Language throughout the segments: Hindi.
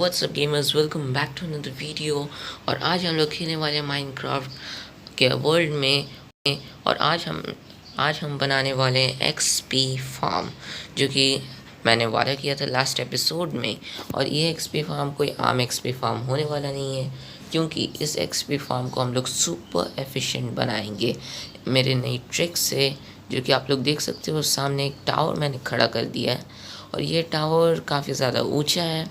What's up gamers, welcome back to another video. और आज हम लोग खेलने वाले माइनक्राफ्ट के वर्ल्ड में। और आज हम बनाने वाले हैं एक्सपी फार्म, जो कि मैंने वादा किया था लास्ट एपिसोड में। और ये एक्सपी फार्म कोई आम एक्सपी फार्म होने वाला नहीं है, क्योंकि इस एक्सपी फार्म को हम लोग सुपर एफिशिएंट बनाएंगे मेरे नई ट्रिक से, जो कि आप लोग देख सकते हो। सामने एक टावर मैंने खड़ा कर दिया है, और ये टावर काफ़ी ज़्यादा ऊंचा है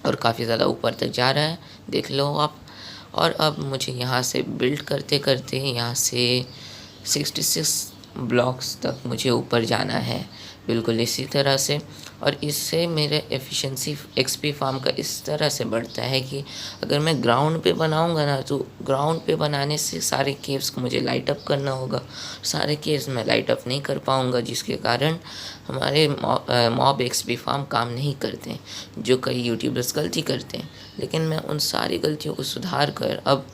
और काफ़ी ज़्यादा ऊपर तक जा रहा है, देख लो आप। और अब मुझे यहाँ से बिल्ड करते करते यहाँ से 66 ब्लॉक्स तक मुझे ऊपर जाना है, बिल्कुल इसी तरह से। और इससे मेरे एफिशिएंसी एक्सपी फार्म का इस तरह से बढ़ता है कि अगर मैं ग्राउंड पे बनाऊंगा ना, तो ग्राउंड पे बनाने से सारे केव्स को मुझे लाइट अप करना होगा। सारे केव्स मैं लाइट अप नहीं कर पाऊंगा, जिसके कारण हमारे मॉब एक्सपी फार्म काम नहीं करते, जो कई यूट्यूबर्स गलती करते हैं। लेकिन मैं उन सारी गलतियों को सुधार कर अब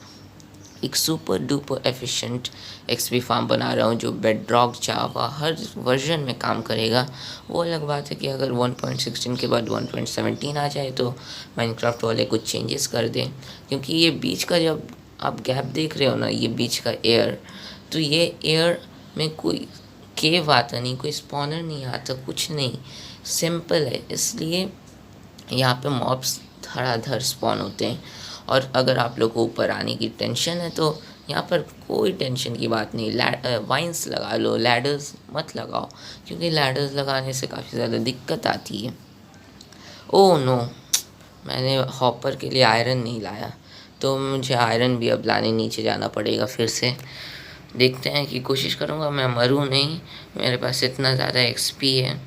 एक super duper efficient XP farm बना रहा हूँ, जो बेडरॉक जावा हर वर्जन में काम करेगा। वो अलग बात है कि अगर 1.16 के बाद 1.17 आ जाए तो माइनक्राफ्ट वाले कुछ चेंजेस कर दें, क्योंकि ये बीच का जब आप गैप देख रहे हो ना, ये बीच का एयर, तो ये एयर में कोई केव आता नहीं, कोई स्पॉनर नहीं आता, कुछ नहीं, सिंपल है। इसलिए यहाँ पे मॉब्स धड़ाधड़ स्पॉन होते हैं। और अगर आप लोग को ऊपर आने की टेंशन है तो यहाँ पर कोई टेंशन की बात नहीं, वाइन्स लगा लो, लैडर्स मत लगाओ, क्योंकि लैडर्स लगाने से काफ़ी ज़्यादा दिक्कत आती है। ओह नो, मैंने हॉपर के लिए आयरन नहीं लाया, तो मुझे आयरन भी अब लाने नीचे जाना पड़ेगा फिर से। देखते हैं कि कोशिश करूँगा मैं मरूँ नहीं, मेरे पास इतना ज़्यादा एक्सपी है।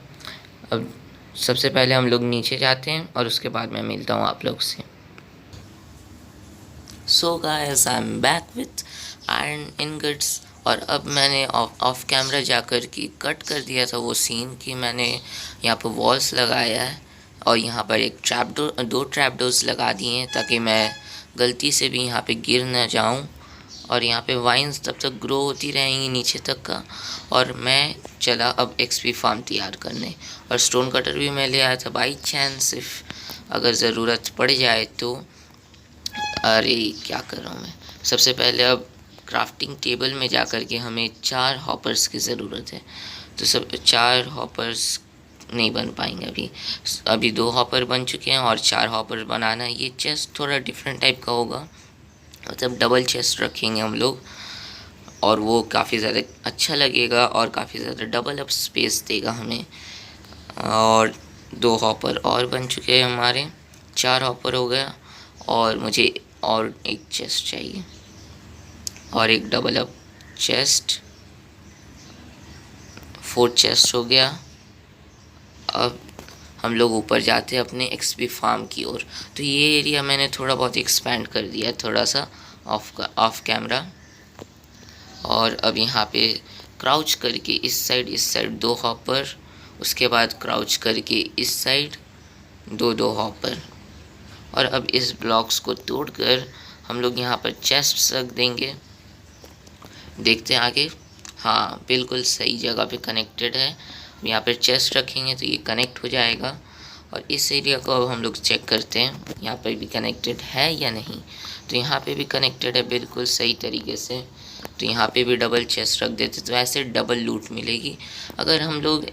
अब सबसे पहले हम लोग नीचे जाते हैं और उसके बाद मैं मिलता हूँ आप लोग से। So guys, I am back with iron ingots. और अब मैंने ऑफ कैमरा जाकर कि कट कर दिया था वो सीन कि मैंने यहाँ पर वॉल्स लगाया है, और यहाँ पर एक ट्रैपडोर, 2 ट्रैपडोर्स लगा दिए हैं, ताकि मैं गलती से भी यहाँ पे गिर ना जाऊँ। और यहाँ पे वाइन्स तब तक ग्रो होती रहेंगी नीचे तक का। और मैं चला अब एक्सपी फार्म तैयार करने, और स्टोन कटर भी मैं ले आया था बाई चांस, इफ अगर ज़रूरत पड़ जाए तो। अरे क्या कर रहा हूँ मैं। सबसे पहले अब क्राफ्टिंग टेबल में जा कर के हमें 4 हॉपर्स की ज़रूरत है, तो सब 4 हॉपर्स नहीं बन पाएंगे अभी 2 हॉपर बन चुके हैं और 4 हॉपर बनाना है। ये चेस्ट थोड़ा डिफरेंट टाइप का होगा, मतलब डबल चेस्ट रखेंगे हम लोग, और वो काफ़ी ज़्यादा अच्छा लगेगा और काफ़ी ज़्यादा डबल अप स्पेस देगा हमें। और 2 हॉपर और बन चुके हैं हमारे, 4 हॉपर हो गया। और मुझे और एक चेस्ट चाहिए, और एक डबल अप चेस्ट, 4 चेस्ट हो गया। अब हम लोग ऊपर जाते हैं अपने एक्सपी फार्म की ओर। तो ये एरिया मैंने थोड़ा बहुत एक्सपैंड कर दिया, थोड़ा सा ऑफ कैमरा। और अब यहाँ पे क्राउच करके इस साइड 2 हॉपर, उसके बाद क्राउच करके इस साइड 2 हॉपर। और अब इस ब्लॉक्स को तोड़कर हम लोग यहाँ पर चेस्ट रख देंगे। देखते हैं आगे। हाँ, बिल्कुल सही जगह पे कनेक्टेड है। यहाँ पर चेस्ट रखेंगे तो ये कनेक्ट हो जाएगा। और इस एरिया को अब हम लोग चेक करते हैं, यहाँ पर भी कनेक्टेड है या नहीं। तो यहाँ पे भी कनेक्टेड है बिल्कुल सही तरीके से, तो यहाँ पे भी डबल चेस्ट रख देते, तो ऐसे डबल लूट मिलेगी। अगर हम लोग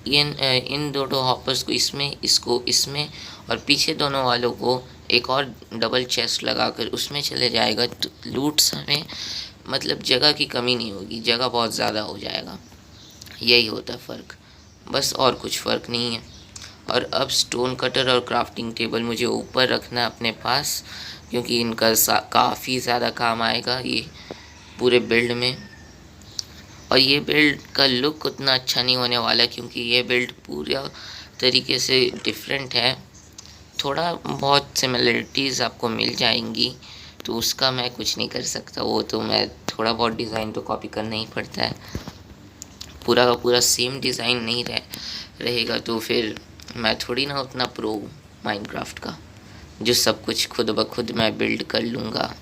इन दोनों हॉपर्स को इसमें, इसको इसमें, और पीछे दोनों वालों को एक और डबल चेस्ट लगाकर उसमें चले जाएगा, तो लूट्स हमें, मतलब जगह की कमी नहीं होगी, जगह बहुत ज़्यादा हो जाएगा। यही होता है फ़र्क, बस और कुछ फ़र्क नहीं है। और अब स्टोन कटर और क्राफ्टिंग टेबल मुझे ऊपर रखना है अपने पास, क्योंकि इनका काफ़ी ज़्यादा काम आएगा ये पूरे बिल्ड में। और ये बिल्ड का लुक उतना अच्छा नहीं होने वाला, क्योंकि ये बिल्ड पूरा तरीके से डिफरेंट है। थोड़ा बहुत सिमिलरिटीज़ आपको मिल जाएंगी, तो उसका मैं कुछ नहीं कर सकता, वो तो मैं थोड़ा बहुत डिज़ाइन तो कॉपी करना ही पड़ता है। पूरा का पूरा सेम डिज़ाइन नहीं रहेगा तो फिर मैं थोड़ी ना उतना प्रो माइनक्राफ्ट का, जो सब कुछ खुद ब खुद मैं बिल्ड कर लूँगा।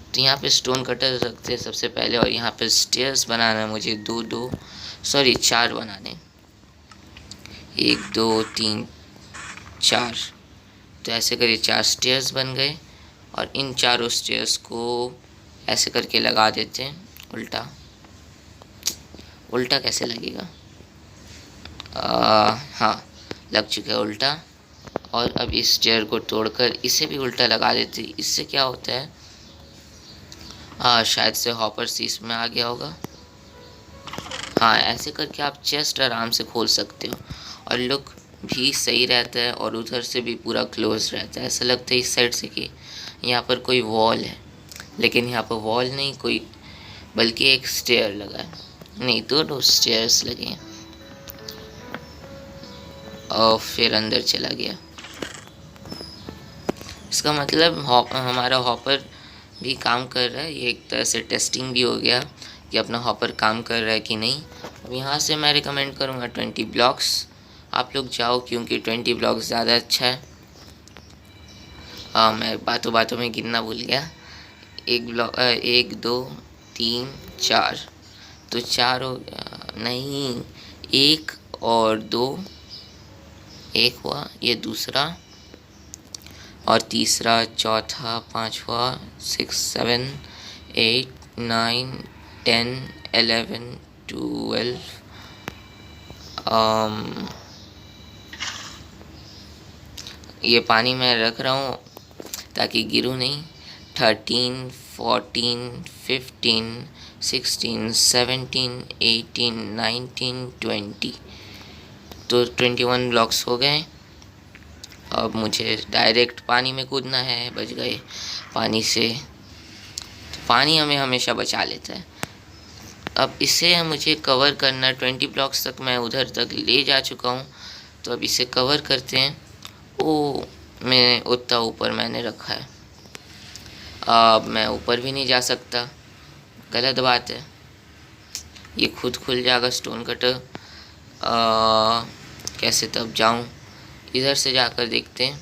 तो यहाँ पे स्टोन कटर रखते हैं सबसे पहले, और यहाँ पे स्टेयर्स बनाना है मुझे 4 बनाने, 1 2 3 4। तो ऐसे करके 4 स्टेयर्स बन गए और इन चारों स्टेयर्स को ऐसे करके लगा देते हैं उल्टा। उल्टा कैसे लगेगा? हाँ, लग चुका है उल्टा। और अब इस स्टेयर को तोड़कर इसे भी उल्टा लगा देते। इससे क्या होता है, शायद से हॉपर सीस में आ गया होगा। हाँ, ऐसे करके आप चेस्ट आराम से खोल सकते हो और लुक भी सही रहता है और उधर से भी पूरा क्लोज रहता है। ऐसा लगता है इस साइड से कि यहाँ पर कोई वॉल है, लेकिन यहाँ पर वॉल नहीं कोई, बल्कि एक स्टेयर लगा है। नहीं, दो स्टेयर्स लगे हैं और फिर अंदर चला गया। इसका मतलब हमारा हॉपर भी काम कर रहा है। ये एक तरह से टेस्टिंग भी हो गया कि अपना हॉपर काम कर रहा है कि नहीं। अब यहाँ से मैं रिकमेंड करूँगा 20 ब्लॉक्स आप लोग जाओ, क्योंकि 20 ब्लॉक्स ज़्यादा अच्छा है। मैं बातों बातों में गिनना भूल गया। 1 2 3 4, तो 4 हो गया। नहीं, 1 और 2, 1 हुआ, ये दूसरा और तीसरा, चौथा, पांचवा, 6 7 8 9 10 11 12, ये पानी मैं रख रहा हूँ ताकि गिरूँ नहीं। 13 14 15 16 17 18 19 20, तो 21 ब्लॉक्स हो गए। अब मुझे डायरेक्ट पानी में कूदना है। बच गए पानी से। तो पानी हमें हमेशा बचा लेता है। अब इसे मुझे कवर करना, 20 ब्लॉक्स तक मैं उधर तक ले जा चुका हूँ, तो अब इसे कवर करते हैं। ओ, मैं उतना ऊपर मैंने रखा है, अब मैं ऊपर भी नहीं जा सकता, गलत बात है। ये खुद खुल जाएगा स्टोन कटर। कैसे तब जाऊँ? इधर से जाकर देखते हैं,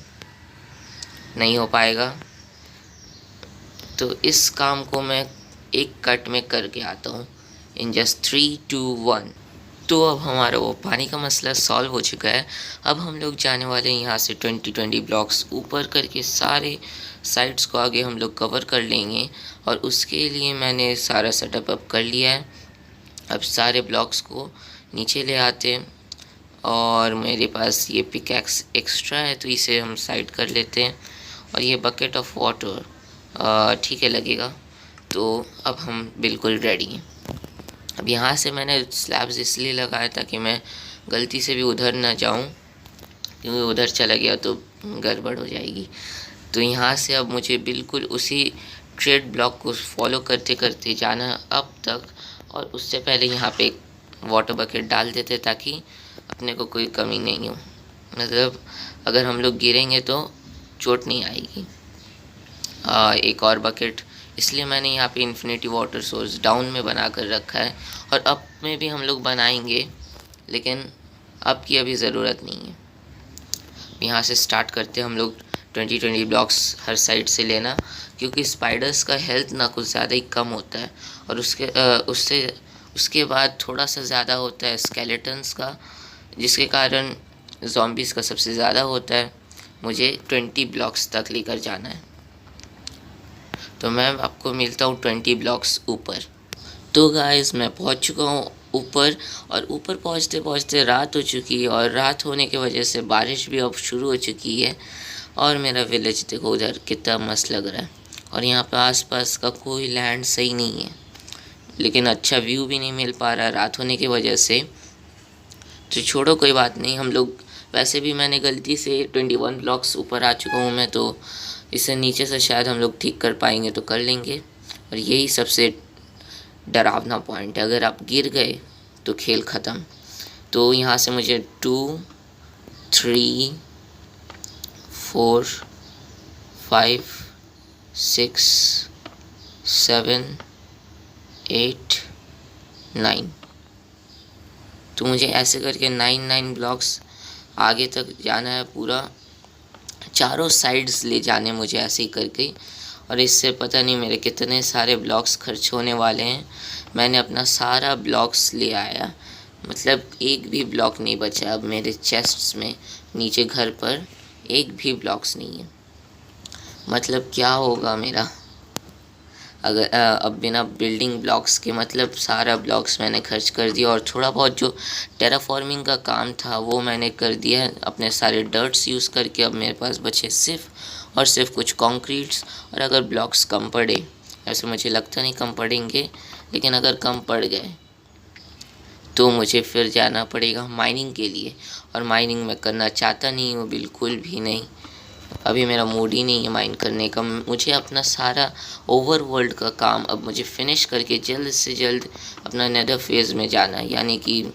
नहीं हो पाएगा। तो इस काम को मैं एक कट में करके आता हूँ इन जस्ट 3 2 1। तो अब हमारा वो पानी का मसला सॉल्व हो चुका है। अब हम लोग जाने वाले हैं यहाँ से 20 ब्लॉक्स ऊपर करके सारे साइड्स को आगे हम लोग कवर कर लेंगे। और उसके लिए मैंने सारा सेटअप अप कर लिया है। अब सारे ब्लॉक्स को नीचे ले आते हैं और मेरे पास ये पिकैक्स एक्स्ट्रा है, तो इसे हम साइड कर लेते हैं। और ये बकेट ऑफ वाटर ठीक है लगेगा। तो अब हम बिल्कुल रेडी हैं। अब यहाँ से मैंने स्लैब्स इसलिए लगाया ताकि मैं गलती से भी उधर ना जाऊँ, क्योंकि उधर चला गया तो गड़बड़ हो जाएगी। तो यहाँ से अब मुझे बिल्कुल उसी ट्रेड ब्लॉक को फॉलो करते करते जाना अब तक। और उससे पहले यहाँ पे एक वाटर बकेट डाल देते ताकि अपने को कोई कमी नहीं हो, मतलब अगर हम लोग गिरेंगे तो चोट नहीं आएगी। एक और बकेट इसलिए मैंने यहाँ पे इन्फिनिटी वाटर सोर्स डाउन में बना कर रखा है, और अप में भी हम लोग बनाएंगे, लेकिन अप की अभी ज़रूरत नहीं है। यहाँ से स्टार्ट करते हैं हम लोग 20 ब्लॉक्स हर साइड से लेना, क्योंकि स्पाइडर्स का हेल्थ ना कुछ ज़्यादा ही कम होता है, और उसके बाद थोड़ा सा ज़्यादा होता है स्केलेटन्स का, जिसके कारण ज़ॉम्बीज़ का सबसे ज़्यादा होता है। मुझे 20 ब्लॉक्स तक लेकर जाना है, तो मैं आपको मिलता हूँ 20 ब्लॉक्स ऊपर। तो गाइस मैं पहुँच चुका हूँ ऊपर, और ऊपर पहुँचते पहुँचते रात हो चुकी है, और रात होने की वजह से बारिश भी अब शुरू हो चुकी है। और मेरा विलेज देखो उधर कितना मस्त लग रहा है, और यहाँ पे आसपास का कोई लैंड सही नहीं है, लेकिन अच्छा व्यू भी नहीं मिल पा रहा रात होने की वजह से। तो छोड़ो, कोई बात नहीं। हम लोग वैसे भी मैंने गलती से 21 ब्लॉक्स ऊपर आ चुका हूँ मैं, तो इसे नीचे से शायद हम लोग ठीक कर पाएंगे तो कर लेंगे। और यही सबसे डरावना पॉइंट है, अगर आप गिर गए तो खेल ख़त्म। तो यहाँ से मुझे 2 3 4 5 6 7 8 9, तो मुझे ऐसे करके 9 ब्लॉक्स आगे तक जाना है पूरा, चारों साइड्स ले जाने मुझे ऐसे ही करके। और इससे पता नहीं मेरे कितने सारे ब्लॉक्स खर्च होने वाले हैं। मैंने अपना सारा ब्लॉक्स ले आया, मतलब एक भी ब्लॉक नहीं बचा अब मेरे चेस्ट्स में नीचे घर पर, एक भी ब्लॉक्स नहीं है। मतलब क्या होगा मेरा अगर अब बिना बिल्डिंग ब्लॉक्स के। मतलब सारा ब्लॉक्स मैंने खर्च कर दिया और थोड़ा बहुत जो टेराफॉर्मिंग का काम था वो मैंने कर दिया है अपने सारे डर्ट्स यूज़ करके। अब मेरे पास बचे सिर्फ और सिर्फ कुछ कंक्रीट्स। और अगर ब्लॉक्स कम पड़े, ऐसे मुझे लगता नहीं कम पड़ेंगे, लेकिन अगर कम पड़ गए तो मुझे फिर जाना पड़ेगा माइनिंग के लिए। और माइनिंग मैं करना चाहता नहीं हूँ, बिल्कुल भी नहीं। अभी मेरा मूड ही नहीं है माइन करने का। मुझे अपना सारा ओवरवर्ल्ड का काम अब मुझे फिनिश करके जल्द से जल्द अपना नेदर फेज़ में जाना है, यानी कि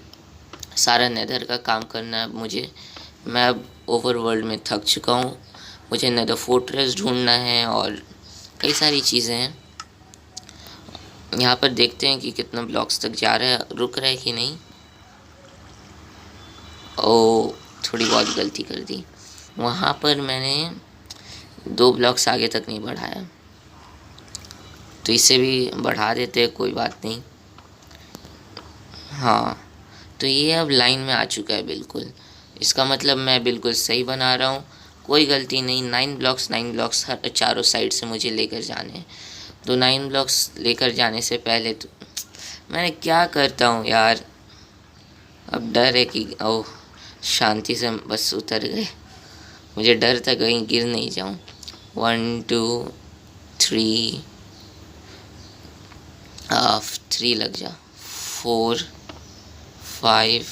सारा नेदर का काम करना है मुझे। मैं अब ओवरवर्ल्ड में थक चुका हूँ। मुझे नेदर फोर्ट्रेस ढूंढना है और कई सारी चीज़ें हैं। यहाँ पर देखते हैं कि कितना ब्लॉक्स तक जा रहा है, रुक रहा है कि नहीं। ओ, थोड़ी बहुत गलती कर दी। वहाँ पर मैंने 2 ब्लॉक्स आगे तक नहीं बढ़ाया, तो इसे भी बढ़ा देते हैं, कोई बात नहीं। हाँ, तो ये अब लाइन में आ चुका है बिल्कुल। इसका मतलब मैं बिल्कुल सही बना रहा हूँ, कोई गलती नहीं। 9 ब्लॉक्स हर चारों साइड से मुझे लेकर जाने हैं। तो 9 ब्लॉक्स लेकर जाने से पहले तो मैंने क्या करता हूँ यार। अब डर है कि ओह, शांति से बस उतर गए। मुझे डर था कहीं गिर नहीं जाऊँ। 1 2 3 3 लग जा। 4 5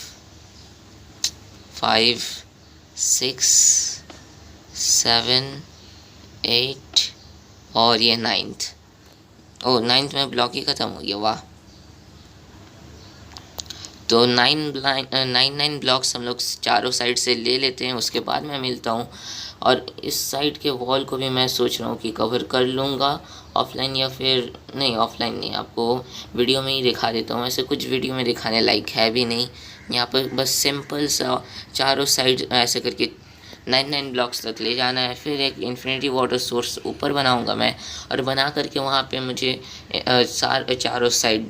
5 6 7 8 और ये 9th। ओह, 9th में ब्लॉक ही ख़त्म हो गया, वाह। तो 9 ब्लॉक्स हम लोग चारों साइड से ले लेते हैं, उसके बाद मैं मिलता हूँ। और इस साइड के वॉल को भी मैं सोच रहा हूँ कि कवर कर लूँगा ऑफलाइन, या फिर नहीं, ऑफलाइन नहीं, आपको वीडियो में ही दिखा देता हूँ। ऐसे कुछ वीडियो में दिखाने लायक है भी नहीं। यहाँ पर बस सिंपल सा चारों साइड ऐसे करके 9 ब्लॉक्स तक ले जाना है। फिर एक इन्फिनिटी वाटर सोर्स ऊपर बनाऊंगा मैं, और बना करके वहाँ पे मुझे चारों साइड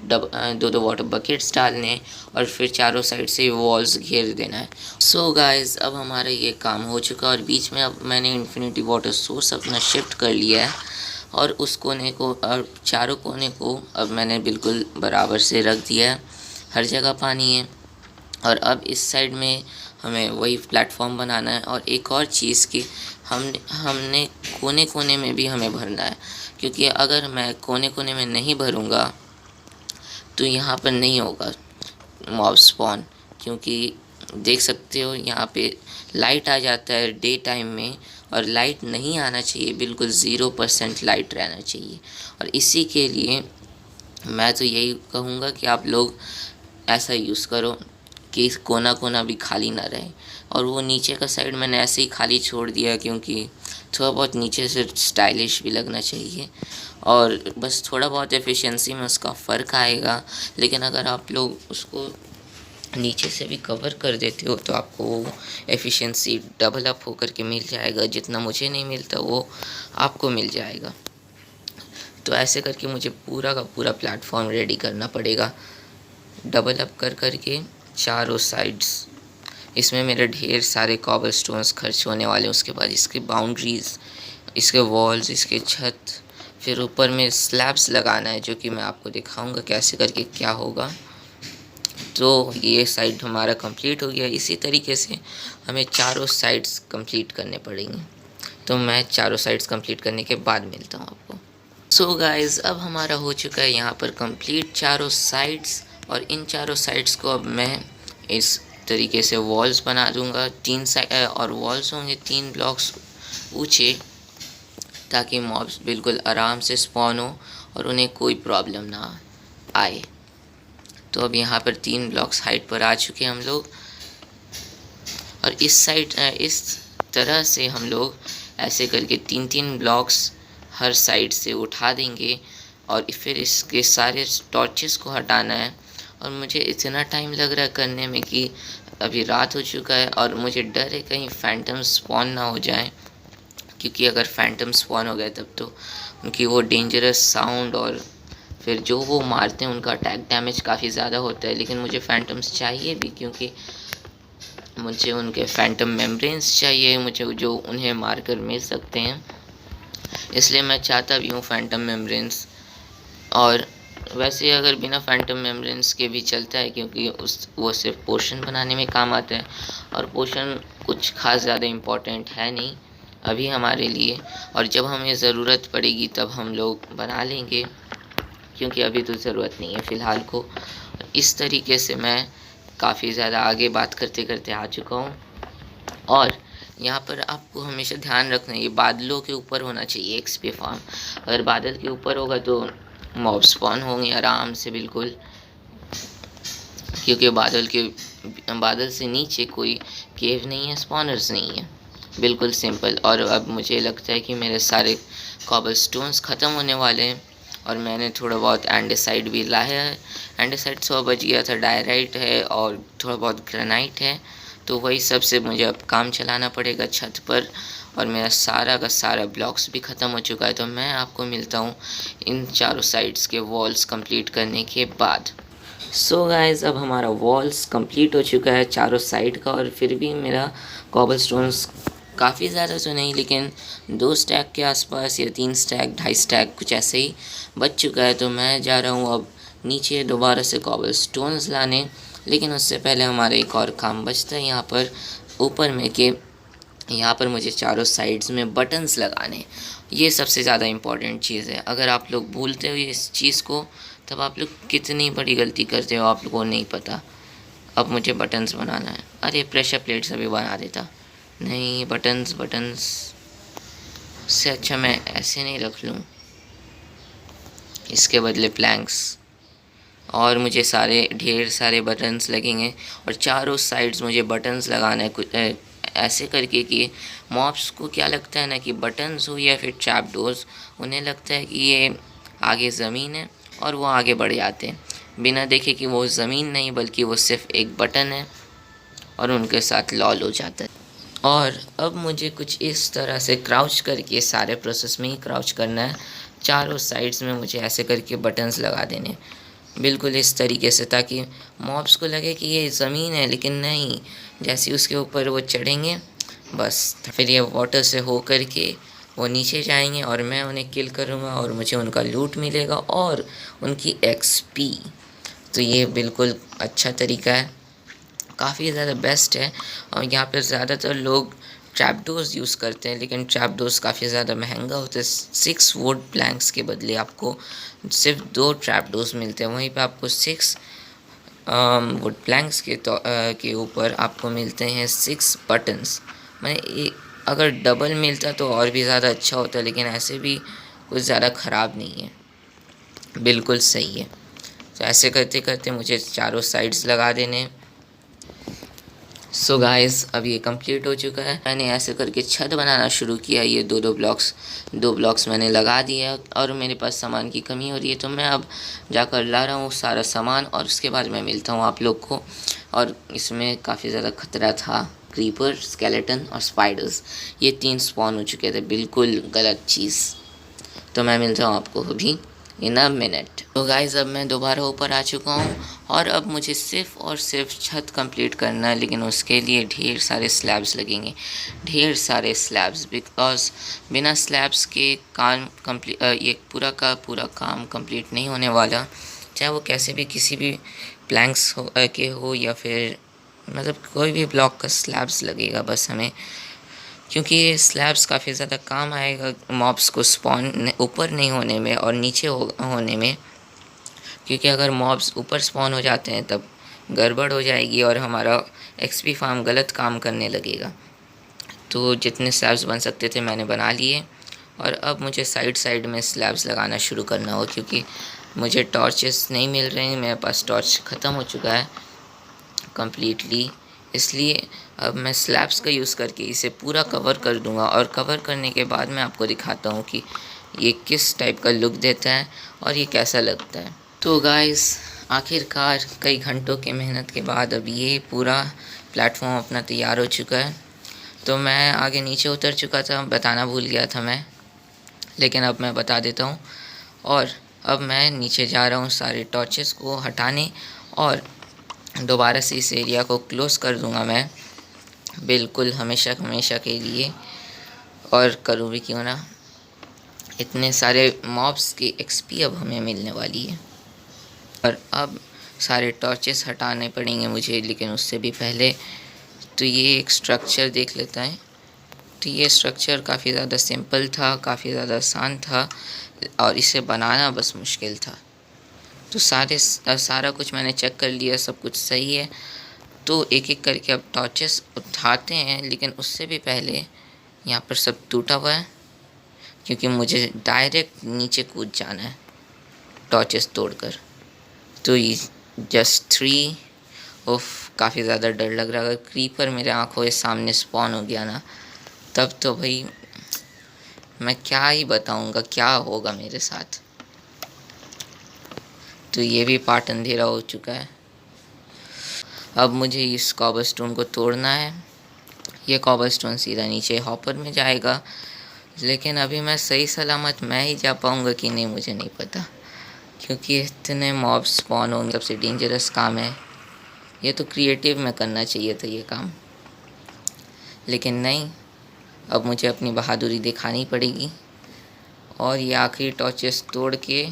2-2 वाटर बकेट्स डालने, और फिर चारों साइड से वॉल्स घेर देना है। सो गाइस, अब हमारा ये काम हो चुका है और बीच में अब मैंने इन्फिनिटी वाटर सोर्स अपना शिफ्ट कर लिया है। और उस कोने को और चारों कोने को अब मैंने बिल्कुल बराबर से रख दिया है, हर जगह पानी है। और अब इस साइड में हमें वही प्लेटफॉर्म बनाना है। और एक और चीज़ कि हमने कोने कोने में भी हमें भरना है, क्योंकि अगर मैं कोने कोने में नहीं भरूँगा तो यहाँ पर नहीं होगा मॉब स्पॉन। क्योंकि देख सकते हो यहाँ पे लाइट आ जाता है डे टाइम में, और लाइट नहीं आना चाहिए, बिल्कुल 0% लाइट रहना चाहिए। और इसी के लिए मैं तो यही कहूँगा कि आप लोग ऐसा यूज़ करो कि कोना कोना भी खाली ना रहे। और वो नीचे का साइड मैंने ऐसे ही खाली छोड़ दिया, क्योंकि थोड़ा बहुत नीचे से स्टाइलिश भी लगना चाहिए, और बस थोड़ा बहुत एफिशिएंसी में उसका फ़र्क आएगा। लेकिन अगर आप लोग उसको नीचे से भी कवर कर देते हो तो आपको एफिशिएंसी डबल अप होकर के मिल जाएगा। जितना मुझे नहीं मिलता वो आपको मिल जाएगा। तो ऐसे करके मुझे पूरा का पूरा प्लेटफॉर्म रेडी करना पड़ेगा, डबल अप कर करके चारों साइड्स। इसमें मेरे ढेर सारे कॉबल स्टोन्स खर्च होने वाले हैं। उसके बाद इसके बाउंड्रीज़, इसके वॉल्स, इसके छत, फिर ऊपर में स्लैब्स लगाना है, जो कि मैं आपको दिखाऊंगा कैसे करके क्या होगा। तो ये साइड हमारा कंप्लीट हो गया। इसी तरीके से हमें चारों साइड्स कंप्लीट करने पड़ेंगे। तो मैं चारों साइड्स कंप्लीट करने के बाद मिलता हूँ आपको। सो गाइस, अब हमारा हो चुका है यहाँ पर कंप्लीट चारों साइड्स। और इन चारों साइड्स को अब मैं इस तरीके से वॉल्स बना दूंगा। 3 साइड और वॉल्स होंगे 3 ब्लॉक्स ऊंचे, ताकि मॉब्स बिल्कुल आराम से स्पॉन हो और उन्हें कोई प्रॉब्लम ना आए। तो अब यहाँ पर 3 ब्लॉक्स हाइट पर आ चुके हैं हम लोग। और इस साइड इस तरह से हम लोग ऐसे करके 3-3 ब्लॉक्स हर साइड से उठा देंगे। और फिर इसके सारे टॉर्चेस को हटाना है। और मुझे इतना टाइम लग रहा है करने में कि अभी रात हो चुका है, और मुझे डर है कहीं फैंटम स्पॉन ना हो जाए। क्योंकि अगर फैंटम स्पॉन हो गए तब तो उनकी वो डेंजरस साउंड, और फिर जो वो मारते हैं उनका अटैक डैमेज काफ़ी ज़्यादा होता है। लेकिन मुझे फैंटम्स चाहिए भी, क्योंकि मुझे उनके फैंटम मेम्ब्रेन्स चाहिए, मुझे जो उन्हें मारकर मिल सकते हैं, इसलिए मैं चाहता भी हूँ फैंटम मेम्ब्रेन्स। और वैसे अगर बिना फैंटम मेम्ब्रेन्स के भी चलता है, क्योंकि वो सिर्फ पोशन बनाने में काम आता है, और पोशन कुछ खास ज़्यादा इम्पोर्टेंट है नहीं अभी हमारे लिए, और जब हमें ज़रूरत पड़ेगी तब हम लोग बना लेंगे, क्योंकि अभी तो ज़रूरत नहीं है फ़िलहाल को। इस तरीके से मैं काफ़ी ज़्यादा आगे बात करते करते आ चुका हूँ। और यहाँ पर आपको हमेशा ध्यान रखना है, ये बादलों के ऊपर होना चाहिए एक्सपी फार्म। अगर बादल के ऊपर होगा तो मॉब स्पॉन होंगे आराम से बिल्कुल, क्योंकि बादल से नीचे कोई केव नहीं है, स्पॉनर्स नहीं है, बिल्कुल सिंपल। और अब मुझे लगता है कि मेरे सारे कॉबल स्टोन्स ख़त्म होने वाले हैं, और मैंने थोड़ा बहुत एंडेसाइट भी लाया है। एंडेसाइट 100 बच गया था, डायराइट है और थोड़ा बहुत ग्रेनाइट है, तो वही सब से मुझे अब काम चलाना पड़ेगा छत पर। और मेरा सारा का सारा ब्लॉक्स भी ख़त्म हो चुका है, तो मैं आपको मिलता हूँ इन चारों साइड्स के वॉल्स कंप्लीट करने के बाद। सो गाइस, अब हमारा वॉल्स कंप्लीट हो चुका है चारों साइड का, और फिर भी मेरा कॉबल स्टोन्स काफ़ी ज़्यादा तो नहीं, लेकिन 2 स्टैक के आसपास या 3 स्टैक 2.5 स्टैक कुछ ऐसे ही बच चुका है। तो मैं जा रहा हूँ अब नीचे दोबारा से कॉबल स्टोन्स लाने, लेकिन उससे पहले हमारा एक और काम बचता है यहाँ पर ऊपर में, कि यहाँ पर मुझे चारों साइड्स में बटन्स लगाने। ये सबसे ज़्यादा इम्पॉर्टेंट चीज़ है। अगर आप लोग भूलते हो इस चीज़ को, तब आप लोग कितनी बड़ी गलती करते हो, आप लोगों को नहीं पता। अब मुझे बटन्स बनाना है। अरे प्रेशर प्लेट्स अभी बना देता, नहीं बटन्स से अच्छा मैं ऐसे नहीं रख लूँ, इसके बदले प्लैंक्स। और मुझे ढेर सारे बटन्स लगेंगे, और चारों साइड्स मुझे बटन्स लगाना है कुछ ऐसे करके कि मॉब्स को क्या लगता है ना, कि बटन्स हो या फिर ट्रैप डोर्स, उन्हें लगता है कि ये आगे ज़मीन है और वो आगे बढ़ जाते हैं, बिना देखे कि वो ज़मीन नहीं बल्कि वो सिर्फ एक बटन है, और उनके साथ लॉल हो जाता है। और अब मुझे कुछ इस तरह से क्राउच करके, सारे प्रोसेस में ही क्राउच करना है, चारों साइड्स में मुझे ऐसे करके बटन्स लगा देने, बिल्कुल इस तरीके से, ताकि मॉब्स को लगे कि ये ज़मीन है, लेकिन नहीं, जैसे उसके ऊपर वो चढ़ेंगे बस फिर ये वाटर से हो कर के वो नीचे जाएंगे, और मैं उन्हें किल करूँगा और मुझे उनका लूट मिलेगा और उनकी एक्सपी। तो ये बिल्कुल अच्छा तरीका है, काफ़ी ज़्यादा बेस्ट है। और यहाँ पर ज़्यादातर लोग ट्रैपडोर्स यूज़ करते हैं, लेकिन ट्रैपडोर्स काफ़ी ज़्यादा महंगा होता है। 6 वुड प्लैंक्स के बदले आपको सिर्फ 2 ट्रैपडोर्स मिलते हैं, वहीं पे आपको 6 वुड प्लैंक्स के ऊपर आपको मिलते हैं 6 बटन्स। मैंने अगर डबल मिलता तो और भी ज़्यादा अच्छा होता, लेकिन ऐसे भी कुछ ज़्यादा ख़राब नहीं है, बिल्कुल सही है। तो ऐसे करते करते मुझे चारों साइड्स लगा देने। सो गाइस, अब ये कंप्लीट हो चुका है। मैंने ऐसे करके छत बनाना शुरू किया। ये दो ब्लॉक्स मैंने लगा दिए, और मेरे पास सामान की कमी हो रही है, तो मैं अब जाकर ला रहा हूँ सारा सामान, और उसके बाद मैं मिलता हूँ आप लोग को। और इसमें काफ़ी ज़्यादा खतरा था, क्रीपर, स्केलेटन और स्पाइडर्स, ये 3 स्पॉन हो चुके थे, बिल्कुल गलत चीज़। तो मैं मिलता हूँ आपको अभी इन अ मिनट। तो गाइज़, अब मैं दोबारा ऊपर आ चुका हूँ, और अब मुझे सिर्फ और सिर्फ छत कंप्लीट करना है, लेकिन उसके लिए ढेर सारे स्लैब्स लगेंगे, ढेर सारे स्लैब्स, बिकॉज बिना स्लैब्स के काम कंप्लीट, ये पूरा का पूरा काम कंप्लीट नहीं होने वाला, चाहे वो कैसे भी किसी भी प्लैंक्स के हो या फिर मतलब कोई भी ब्लॉक का स्लैब्स लगेगा बस हमें, क्योंकि ये स्लैब्स काफ़ी ज़्यादा काम आएगा मॉब्स को स्पॉन ऊपर नहीं होने में और नीचे होने में, क्योंकि अगर मॉब्स ऊपर स्पॉन हो जाते हैं तब गड़बड़ हो जाएगी और हमारा एक्सपी फार्म गलत काम करने लगेगा। तो जितने स्लैब्स बन सकते थे मैंने बना लिए, और अब मुझे साइड में स्लैब्स लगाना शुरू करना होगा, क्योंकि मुझे टॉर्चेस नहीं मिल रहे हैं, मेरे पास टॉर्च ख़त्म हो चुका है कम्प्लीटली। इसलिए अब मैं स्लैब्स का यूज़ करके इसे पूरा कवर कर दूंगा, और कवर करने के बाद मैं आपको दिखाता हूँ कि ये किस टाइप का लुक देता है और ये कैसा लगता है। तो गाइस, आखिरकार कई घंटों की मेहनत के बाद अब ये पूरा प्लेटफॉर्म अपना तैयार हो चुका है। तो मैं आगे नीचे उतर चुका था, बताना भूल गया था मैं, लेकिन अब मैं बता देता हूँ। और अब मैं नीचे जा रहा हूँ सारे टॉर्चेस को हटाने, और दोबारा से इस एरिया को क्लोज़ कर दूँगा मैं, बिल्कुल हमेशा हमेशा के लिए। और करूँ भी क्यों ना, इतने सारे मॉब्स की एक्सपी अब हमें मिलने वाली है। और अब सारे टॉर्चेस हटाने पड़ेंगे मुझे, लेकिन उससे भी पहले तो ये एक स्ट्रक्चर देख लेता है। तो ये स्ट्रक्चर काफ़ी ज़्यादा सिंपल था, काफ़ी ज़्यादा आसान था और इसे बनाना बस मुश्किल था। तो सारा कुछ मैंने चेक कर लिया, सब कुछ सही है। तो एक एक करके अब टॉर्चेस उठाते हैं, लेकिन उससे भी पहले यहाँ पर सब टूटा हुआ है, क्योंकि मुझे डायरेक्ट नीचे कूद जाना है टॉर्चेस तोड़कर। तो ये जस्ट 3 ऑफ काफ़ी ज़्यादा डर लग रहा है। अगर क्रीपर मेरे आँखों के सामने स्पॉन हो गया ना, तब तो भाई मैं क्या ही बताऊँगा क्या होगा मेरे साथ। तो ये भी पार्ट अंधेरा हो चुका है। अब मुझे इस कॉबलस्टोन को तोड़ना है। ये कॉबलस्टोन सीधा नीचे हॉपर में जाएगा, लेकिन अभी मैं सही सलामत मैं ही जा पाऊँगा कि नहीं मुझे नहीं पता, क्योंकि इतने मॉब स्पॉन होंगे। सबसे डेंजरस काम है ये। तो क्रिएटिव में करना चाहिए था ये काम, लेकिन नहीं, अब मुझे अपनी बहादुरी दिखानी पड़ेगी और ये आखिरी टॉर्चेस तोड़ के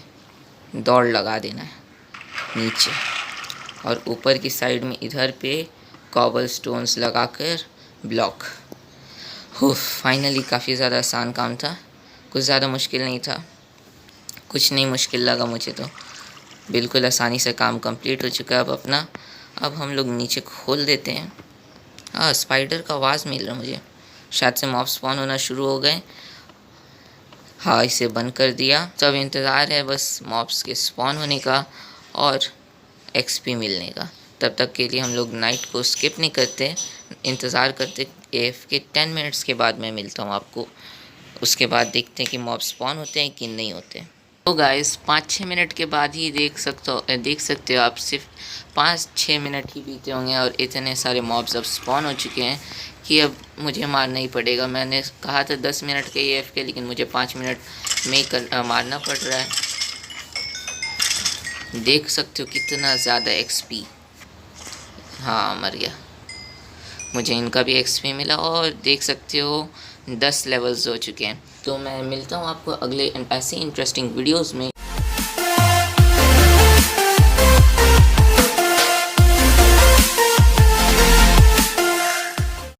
दौड़ लगा देना है नीचे। और ऊपर की साइड में इधर पे कॉबल स्टोन्स लगाकर ब्लॉक। फाइनली काफ़ी ज़्यादा आसान काम था, कुछ ज़्यादा मुश्किल नहीं था, कुछ नहीं मुश्किल लगा मुझे। तो बिल्कुल आसानी से काम कंप्लीट हो चुका है अब अपना। अब हम लोग नीचे खोल देते हैं। हाँ, स्पाइडर का आवाज़ मिल रहा है मुझे, शायद से मॉब स्पॉन होना शुरू हो गए। हाँ, इसे बंद कर दिया। तो अब इंतज़ार है बस मॉब्स के स्पॉन होने का और एक्सपी मिलने का। तब तक के लिए हम लोग नाइट को स्किप नहीं करते, इंतज़ार करते। AFK 10 मिनट्स के बाद मैं मिलता हूँ आपको। उसके बाद देखते हैं कि मॉब स्पॉन होते हैं कि नहीं होते। तो गाइस 5-6 मिनट के बाद ही देख सकते हो आप, सिर्फ 5-6 मिनट ही बीते होंगे और इतने सारे मॉब्स अब स्पॉन हो चुके हैं कि अब मुझे मारना ही पड़ेगा। मैंने कहा था 10 मिनट के AFK, लेकिन मुझे 5 मिनट में मारना पड़ रहा है। देख सकते हो कितना ज़्यादा XP। हाँ, मर गया। मुझे इनका भी XP मिला और देख सकते हो 10 लेवल्स हो चुके हैं। तो मैं मिलता हूँ आपको अगले ऐसे इंटरेस्टिंग वीडियोस में।